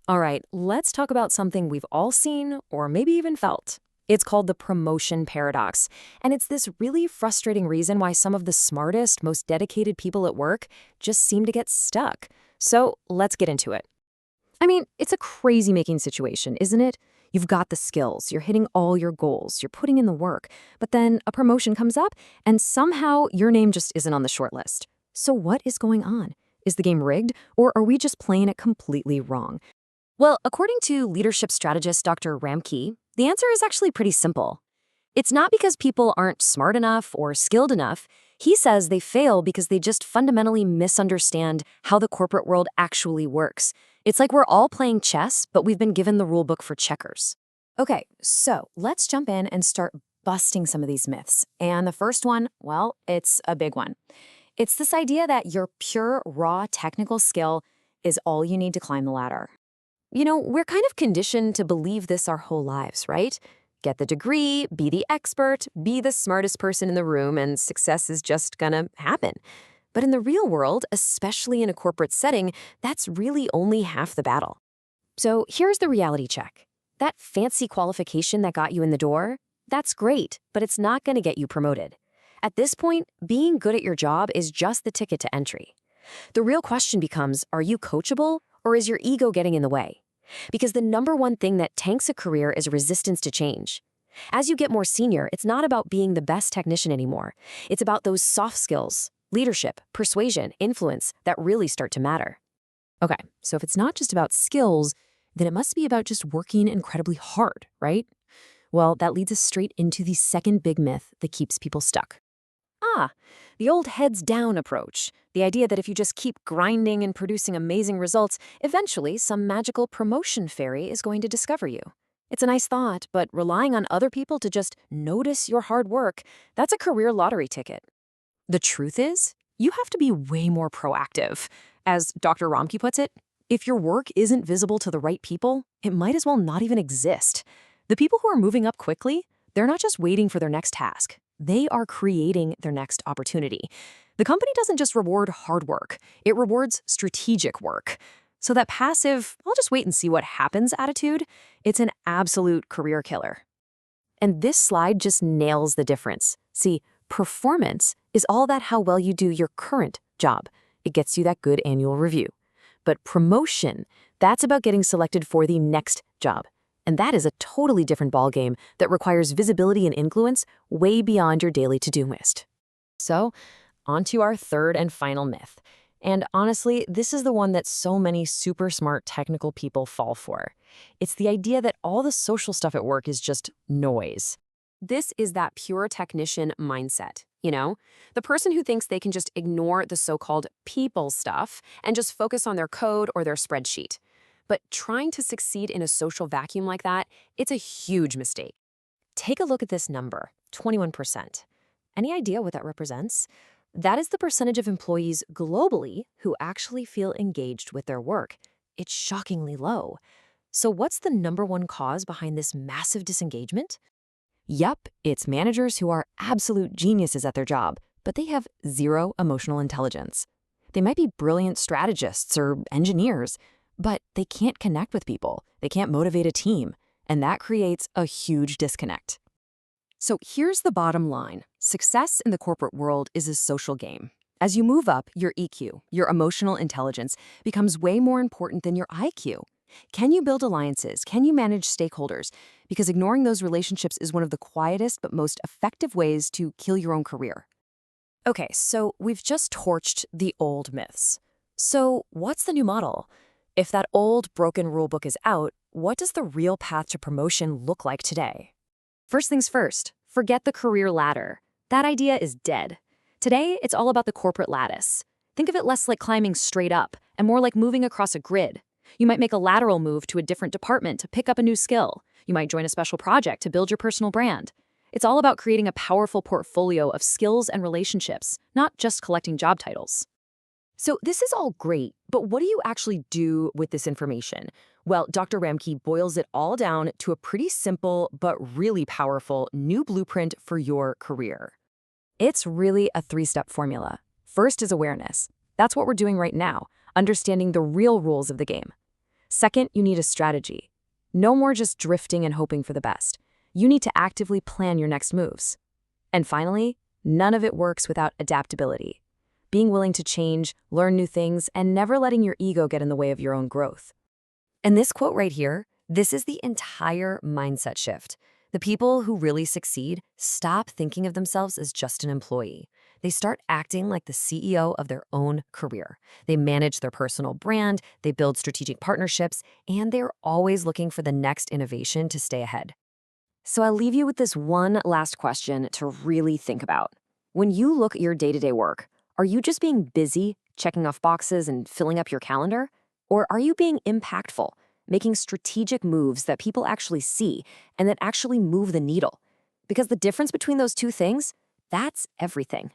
All right, let's talk about something we've all seen or maybe even felt. It's called the promotion paradox, and it's this really frustrating reason why some of the smartest, most dedicated people at work just seem to get stuck. So let's get into it. I mean, it's a crazy-making situation, isn't it? You've got the skills, you're hitting all your goals, you're putting in the work, but then a promotion comes up, and somehow your name just isn't on the short list. So what is going on? Is the game rigged, or are we just playing it completely wrong? Well, according to leadership strategist Dr. Ramke, the answer is actually pretty simple. It's not because people aren't smart enough or skilled enough. He says they fail because they just fundamentally misunderstand how the corporate world actually works. It's like we're all playing chess, but we've been given the rule book for checkers. Okay, so let's jump in and start busting some of these myths. And the first one, well, it's a big one. It's this idea that your pure, raw technical skill is all you need to climb the ladder. We're kind of conditioned to believe this our whole lives, right? Get the degree, be the expert, be the smartest person in the room, and success is just gonna happen. But in the real world, especially in a corporate setting, that's really only half the battle. So here's the reality check. That fancy qualification that got you in the door, that's great, but it's not gonna get you promoted. At this point, being good at your job is just the ticket to entry. The real question becomes, are you coachable, or is your ego getting in the way? Because the number one thing that tanks a career is resistance to change. As you get more senior, it's not about being the best technician anymore. It's about those soft skills, leadership, persuasion, influence that really start to matter. Okay, so if it's not just about skills, then it must be about just working incredibly hard, right? Well, that leads us straight into the second big myth that keeps people stuck. The old heads down approach. The idea that if you just keep grinding and producing amazing results, eventually some magical promotion fairy is going to discover you. It's a nice thought, but relying on other people to just notice your hard work, that's a career lottery ticket. The truth is, you have to be way more proactive. As Dr. Ramke puts it, if your work isn't visible to the right people, it might as well not even exist. The people who are moving up quickly, they're not just waiting for their next task. They are creating their next opportunity. The company doesn't just reward hard work, it rewards strategic work. So that passive, I'll just wait and see what happens attitude, it's an absolute career killer. And this slide just nails the difference. See, performance is all about how well you do your current job. It gets you that good annual review. But promotion, that's about getting selected for the next job. And that is a totally different ballgame that requires visibility and influence way beyond your daily to-do list. So, on to our third and final myth. And honestly, this is the one that so many super smart technical people fall for. It's the idea that all the social stuff at work is just noise. This is that pure technician mindset, the person who thinks they can just ignore the so-called people stuff and just focus on their code or their spreadsheet. But trying to succeed in a social vacuum like that, it's a huge mistake. Take a look at this number, 21%. Any idea what that represents? That is the percentage of employees globally who actually feel engaged with their work. It's shockingly low. So what's the number one cause behind this massive disengagement? Yup, it's managers who are absolute geniuses at their job, but they have zero emotional intelligence. They might be brilliant strategists or engineers, but they can't connect with people. They can't motivate a team, and that creates a huge disconnect. So here's the bottom line. Success in the corporate world is a social game. As you move up, your EQ, your emotional intelligence, becomes way more important than your IQ. Can you build alliances? Can you manage stakeholders? Because ignoring those relationships is one of the quietest but most effective ways to kill your own career. Okay, so we've just torched the old myths. So what's the new model? If that old, broken rulebook is out, what does the real path to promotion look like today? First things first, forget the career ladder. That idea is dead. Today, it's all about the corporate lattice. Think of it less like climbing straight up and more like moving across a grid. You might make a lateral move to a different department to pick up a new skill. You might join a special project to build your personal brand. It's all about creating a powerful portfolio of skills and relationships, not just collecting job titles. So this is all great, but what do you actually do with this information? Well, Dr. Ramke boils it all down to a pretty simple but really powerful new blueprint for your career. It's really a three-step formula. First is awareness. That's what we're doing right now, understanding the real rules of the game. Second, you need a strategy. No more just drifting and hoping for the best. You need to actively plan your next moves. And finally, none of it works without adaptability. Being willing to change, learn new things, and never letting your ego get in the way of your own growth. And this quote right here, this is the entire mindset shift. The people who really succeed stop thinking of themselves as just an employee. They start acting like the CEO of their own career. They manage their personal brand, they build strategic partnerships, and they're always looking for the next innovation to stay ahead. So I'll leave you with this one last question to really think about. When you look at your day-to-day work, are you just being busy, checking off boxes and filling up your calendar? Or are you being impactful, making strategic moves that people actually see and that actually move the needle? Because the difference between those two things, that's everything.